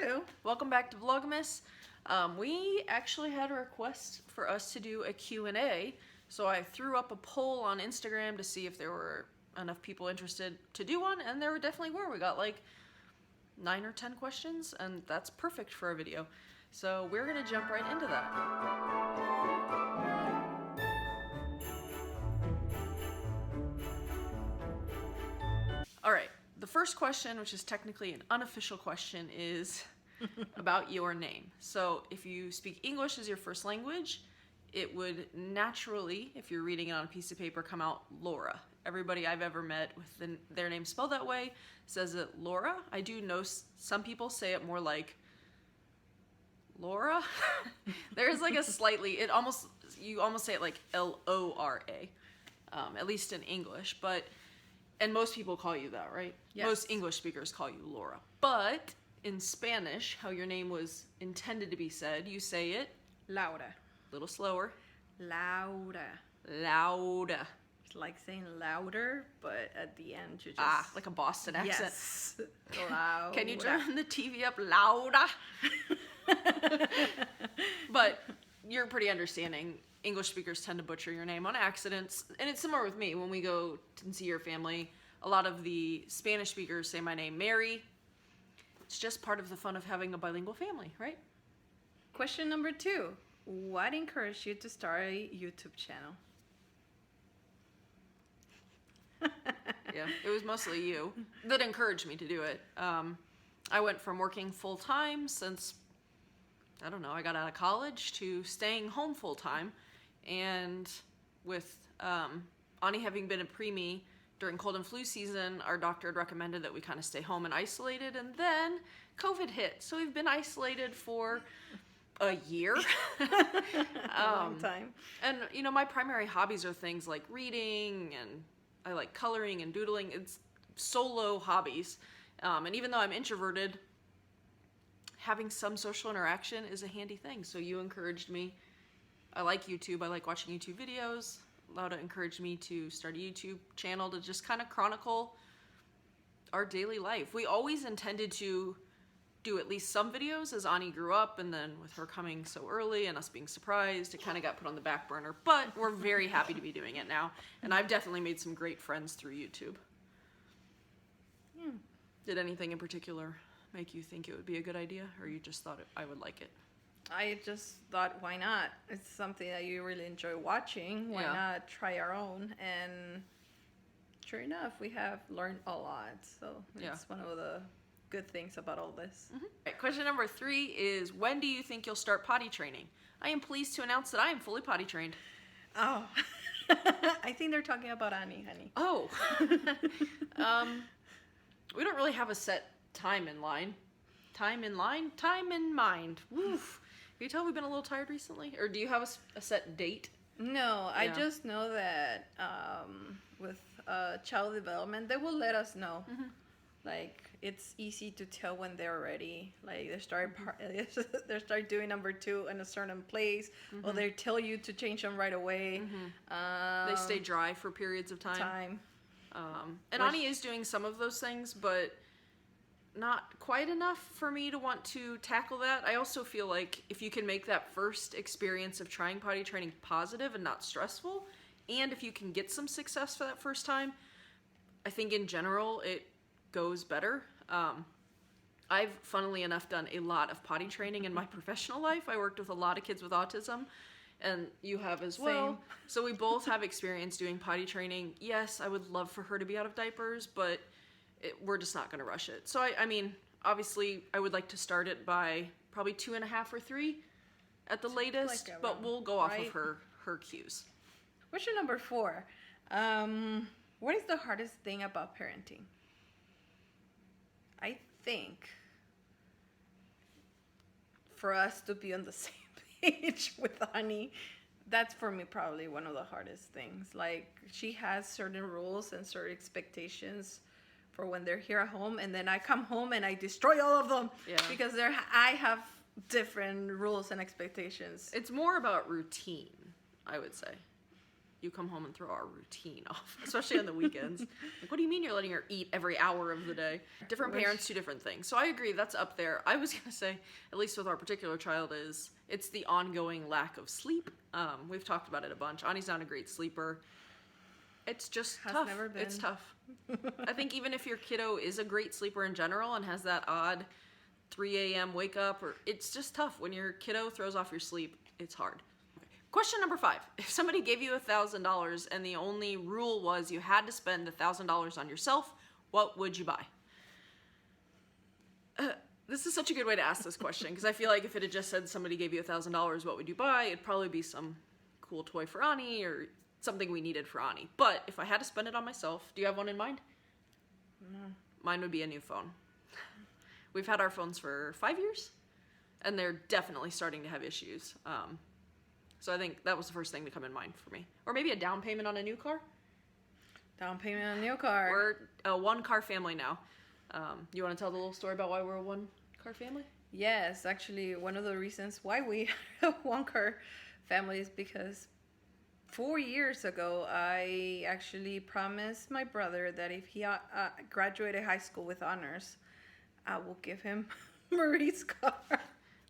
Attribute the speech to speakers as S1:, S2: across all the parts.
S1: too.
S2: Welcome back to Vlogmas. We actually had a request for us to do a Q&A, so I threw up a poll on Instagram to see if there were enough people interested to do one, and there definitely were. We got like 9 or 10 questions, and that's perfect for a video. So we're gonna jump right into that. All right, the first question, which is technically an unofficial question, is about your name. So if you speak English as your first language, it would naturally, if you're reading it on a piece of paper, come out Laura. Everybody I've ever met with their name spelled that way says it Laura. I do know some people say it more like Laura. There's like a slightly, you almost say it like L-O-R-A, at least in English, and most people call you that, right?
S1: Yes.
S2: Most English speakers call you Laura. But in Spanish, how your name was intended to be said, you say it
S1: Laura.
S2: a little slower.
S1: Laura.
S2: Laura.
S1: It's like saying louder, but at the end you just...
S2: Like a Boston accent.
S1: Yes. Laura.
S2: Can you turn the TV up louder? But you're pretty understanding. English speakers tend to butcher your name on accidents, and it's similar with me. When we go and see your family, a lot of the Spanish speakers say my name Mary. It's just part of the fun of having a bilingual family, right?
S1: Question number 2. What encouraged you to start a YouTube channel?
S2: Yeah, it was mostly you that encouraged me to do it. I went from working full-time since, I don't know, I got out of college to staying home full-time. And with Ani having been a preemie during cold and flu season, our doctor had recommended that we kind of stay home and isolated, and then COVID hit. So we've been isolated for a year.
S1: A long time.
S2: And, you know, my primary hobbies are things like reading, and I like coloring and doodling. It's solo hobbies. And even though I'm introverted, having some social interaction is a handy thing. So you encouraged me. I like YouTube. I like watching YouTube videos. Lauda encouraged me to start a YouTube channel to just kind of chronicle our daily life. We always intended to do at least some videos as Ani grew up, and then with her coming so early and us being surprised, it kind of got put on the back burner. But we're very happy to be doing it now, and I've definitely made some great friends through YouTube.
S1: Yeah.
S2: Did anything in particular make you think it would be a good idea, or you just thought I would like it?
S1: I just thought, why not? It's something that you really enjoy watching. Why not try our own? And sure enough, we have learned a lot. So it's one of the good things about all this.
S2: Mm-hmm. Right, question number 3 is, when do you think you'll start potty training? I am pleased to announce that I am fully potty trained.
S1: Oh, I think they're talking about Ani, honey.
S2: Oh. We don't really have a set time in line. Time in mind. Woof. Can you tell we've been a little tired recently? Or do you have a set date?
S1: No, I just know that with child development, they will let us know. Mm-hmm. Like, it's easy to tell when they're ready. Like, they start doing number 2 in a certain place, or they tell you to change them right away.
S2: Mm-hmm. They stay dry for periods of time. And Ani is doing some of those things, but not quite enough for me to want to tackle that. I also feel like if you can make that first experience of trying potty training positive and not stressful, and if you can get some success for that first time, I think in general it goes better. I've, funnily enough, done a lot of potty training in my professional life. I worked with a lot of kids with autism, and you have as well.
S1: Same.
S2: So we both have experience doing potty training. Yes, I would love for her to be out of diapers, but we're just not going to rush it. So I mean, obviously I would like to start it by probably 2.5 or 3 at the latest,
S1: like
S2: but we'll go off
S1: right?
S2: of her cues.
S1: Question number 4. What is the hardest thing about parenting? I think for us to be on the same page with Ani, that's for me probably one of the hardest things. Like, she has certain rules and certain expectations for when they're here at home, and then I come home and I destroy all of them because I have different rules and expectations.
S2: It's more about routine, I would say. you come home and throw our routine off, especially on the weekends. Like, what do you mean you're letting her eat every hour of the day? Different parents do different things. So I agree, that's up there. I was going to say, at least with our particular child, it's the ongoing lack of sleep. We've talked about it a bunch. Ani's not a great sleeper. It's just tough.
S1: Never been.
S2: It's tough. I think even if your kiddo is a great sleeper in general and has that odd 3 a.m. wake up, or it's just tough. When your kiddo throws off your sleep, it's hard. Question number 5. If somebody gave you $1,000 and the only rule was you had to spend $1,000 on yourself, what would you buy? This is such a good way to ask this question, because I feel like if it had just said somebody gave you $1,000, what would you buy? It'd probably be some cool toy for Ani or something we needed for Ani. But if I had to spend it on myself, do you have one in mind?
S1: No.
S2: Mine would be a new phone. We've had our phones for 5 years, and they're definitely starting to have issues. So I think that was the first thing to come in mind for me. Or maybe a down payment on a new car.
S1: Down payment on a new car.
S2: We're a one-car family now. You want to tell the little story about why we're a one-car family?
S1: Yes, actually, one of the reasons why we are a one-car family is because 4 years ago, I actually promised my brother that if he graduated high school with honors, I will give him Marie's car.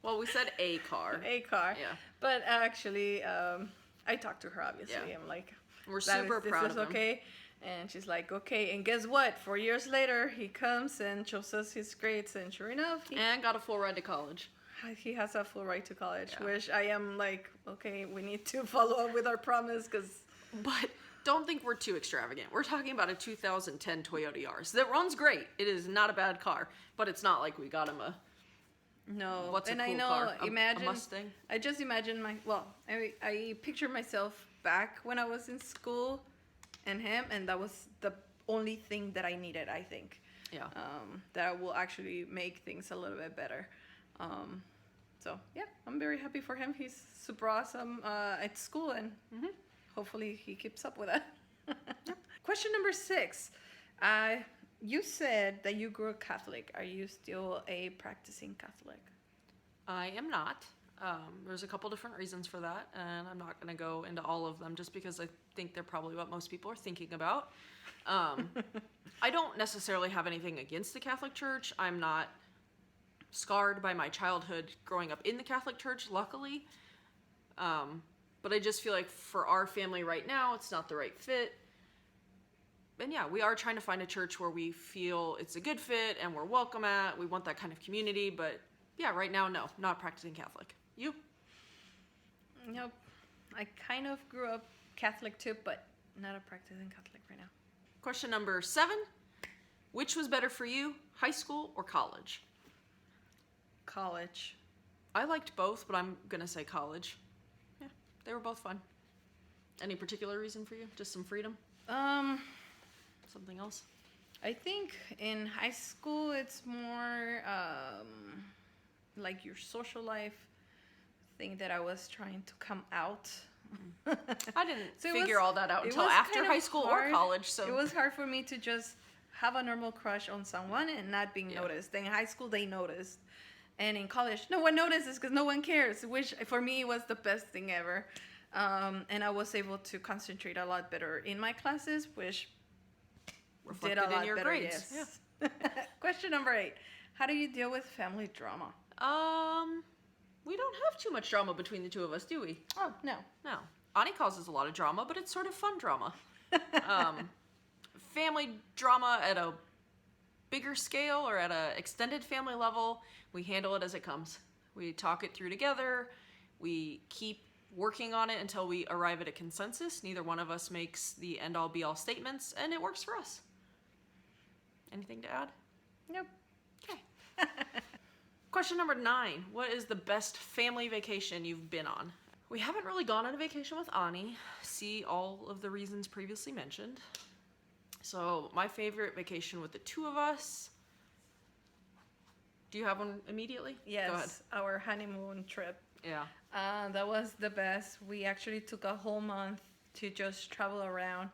S2: Well, we said a car.
S1: A car.
S2: Yeah.
S1: But actually, I talked to her, obviously.
S2: Yeah.
S1: I'm like,
S2: We're super proud of him.
S1: Okay. And she's like, okay. And guess what? 4 years later, he comes and shows us his grades. And sure enough,
S2: and got a full ride to college.
S1: He has a full ride to college,
S2: Yeah.
S1: which I am like, okay, we need to follow up with our promise because...
S2: But don't think we're too extravagant. We're talking about a 2010 Toyota Yaris that runs great. It is not a bad car, but it's not like we got him a...
S1: No.
S2: What's
S1: and
S2: a cool
S1: I know,
S2: car?
S1: imagine...
S2: A Mustang?
S1: I just imagine I picture myself back when I was in school and him, and that was the only thing that I needed, I think.
S2: Yeah.
S1: That will actually make things a little bit better. So yeah, I'm very happy for him. He's super awesome at school, and hopefully he keeps up with that. Question number 6. You said that you grew up Catholic. Are you still a practicing Catholic?
S2: I am not. There's a couple different reasons for that, and I'm not going to go into all of them just because I think they're probably what most people are thinking about. I don't necessarily have anything against the Catholic Church. I'm not scarred by my childhood growing up in the Catholic Church, luckily. But I just feel like for our family right now, it's not the right fit. And yeah, we are trying to find a church where we feel it's a good fit and we're welcome at. We want that kind of community, but yeah, right now, no, not practicing Catholic. You?
S1: Nope. I kind of grew up Catholic too, but not a practicing Catholic right now.
S2: Question number 7. Which was better for you, high school or college?
S1: College.
S2: I liked both, but I'm going to say college. Yeah, they were both fun. Any particular reason for you? Just some freedom? Something else?
S1: I think in high school it's more like your social life thing that I was trying to come out.
S2: I didn't figure all that out until after high school or college. So
S1: it was hard for me to just have a normal crush on someone and not being noticed. In high school they noticed. And in college, no one notices because no one cares, which for me was the best thing ever. And I was able to concentrate a lot better in my classes, which
S2: reflected
S1: did a lot
S2: in your
S1: better,
S2: grades.
S1: yes. Yeah. Question number 8. How do you deal with family drama?
S2: We don't have too much drama between the two of us, do we?
S1: Oh, no.
S2: No. Ani causes a lot of drama, but it's sort of fun drama. Family drama at a bigger scale or at a extended family level, we handle it as it comes. We talk it through together. We keep working on it until we arrive at a consensus. Neither one of us makes the end-all be-all statements, and it works for us. Anything to add?
S1: Nope.
S2: Okay. Question number 9. What is the best family vacation you've been on? We haven't really gone on a vacation with Ani. See all of the reasons previously mentioned. So my favorite vacation with the two of us. Do you have one immediately?
S1: Yes,
S2: Go ahead.
S1: our honeymoon trip.
S2: Yeah.
S1: That was the best. We actually took a whole month to just travel around.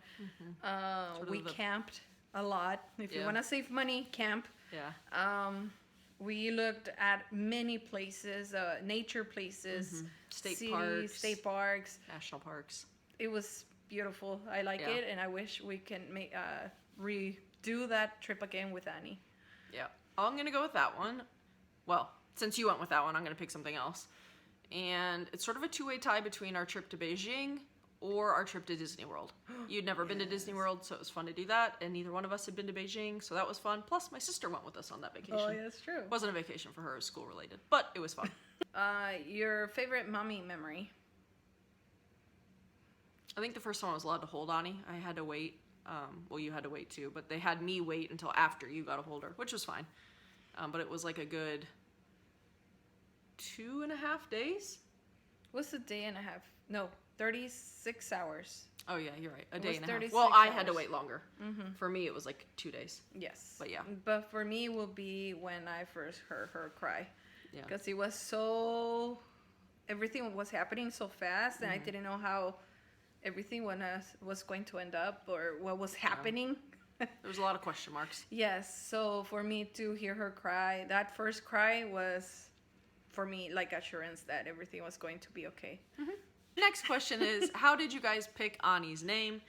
S1: We camped a lot. If you want to save money, camp.
S2: Yeah.
S1: We looked at many places, nature places,
S2: State
S1: cities,
S2: parks.
S1: state parks,
S2: National parks.
S1: It was beautiful. I like it, and I wish we can redo that trip again with Annie.
S2: Yeah. I'm going to go with that one. Well, since you went with that one, I'm going to pick something else. And it's sort of a two-way tie between our trip to Beijing or our trip to Disney World. You'd never been to Disney World, so it was fun to do that. And neither one of us had been to Beijing, so that was fun. Plus, my sister went with us on that vacation.
S1: Oh, yeah, that's true.
S2: It wasn't a vacation for her, it was school-related. But it was fun.
S1: Your favorite mommy memory?
S2: I think the first time I was allowed to hold Ani, I had to wait. Well, you had to wait too, but they had me wait until after you got to hold her, which was fine. But it was like a good 2.5 days.
S1: What's a day and a half? No, 36 hours.
S2: Oh yeah, you're right. A day and a half.
S1: 36
S2: Well, I
S1: hours.
S2: had to wait longer. Mm-hmm. For me, it was like 2 days.
S1: Yes.
S2: But yeah.
S1: But for me, will be when I first heard her cry.
S2: Yeah.
S1: Because it was so... Everything was happening so fast, and I didn't know how everything was going to end up or what was happening.
S2: There was a lot of question marks.
S1: Yes. So for me to hear her cry, that first cry was, for me, like assurance that everything was going to be okay.
S2: Mm-hmm. Next question is, how did you guys pick Ani's name?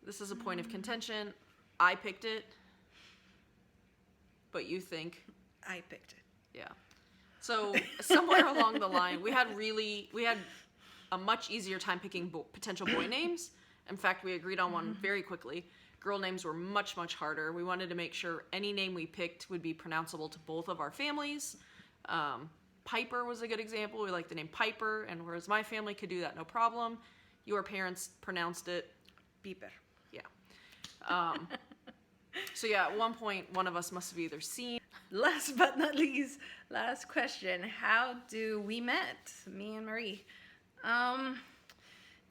S2: This is a point of contention. I picked it, but you think?
S1: I picked it.
S2: Yeah. So somewhere along the line, we had a much easier time picking potential boy names. In fact, we agreed on one very quickly. Girl names were much, much harder. We wanted to make sure any name we picked would be pronounceable to both of our families. Piper was a good example. We liked the name Piper, and whereas my family could do that no problem, your parents pronounced it
S1: Piper.
S2: Yeah. So yeah, at one point, one of us must have either seen.
S1: Last but not least, last question. How do we met, me and Marie?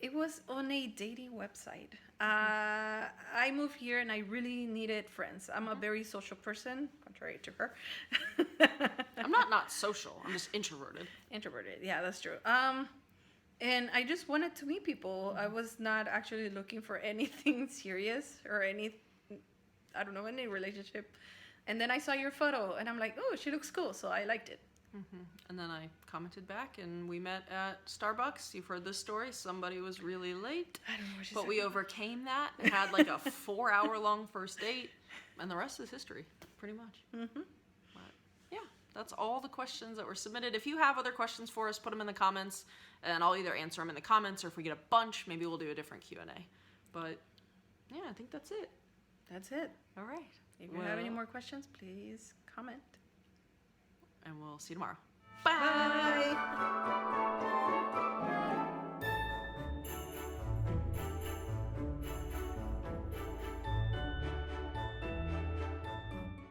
S1: It was on a dating website. I moved here and I really needed friends. I'm a very social person, contrary to her.
S2: I'm not social. I'm just introverted.
S1: Introverted, yeah, that's true. And I just wanted to meet people. I was not actually looking for anything serious or any relationship. And then I saw your photo and I'm like, oh, she looks cool. So I liked it.
S2: Mm-hmm. And then I commented back and we met at Starbucks. You've heard this story. Somebody was really late.
S1: I don't know what she
S2: But
S1: said.
S2: we overcame that and had like a 4-hour-long first date. And the rest is history, pretty much.
S1: Mm-hmm.
S2: But yeah, that's all the questions that were submitted. If you have other questions for us, put them in the comments. And I'll either answer them in the comments or if we get a bunch, maybe we'll do a different Q&A. But yeah, I think that's it.
S1: That's it.
S2: All right.
S1: If you have any more questions, please comment.
S2: And we'll see you tomorrow.
S1: Bye.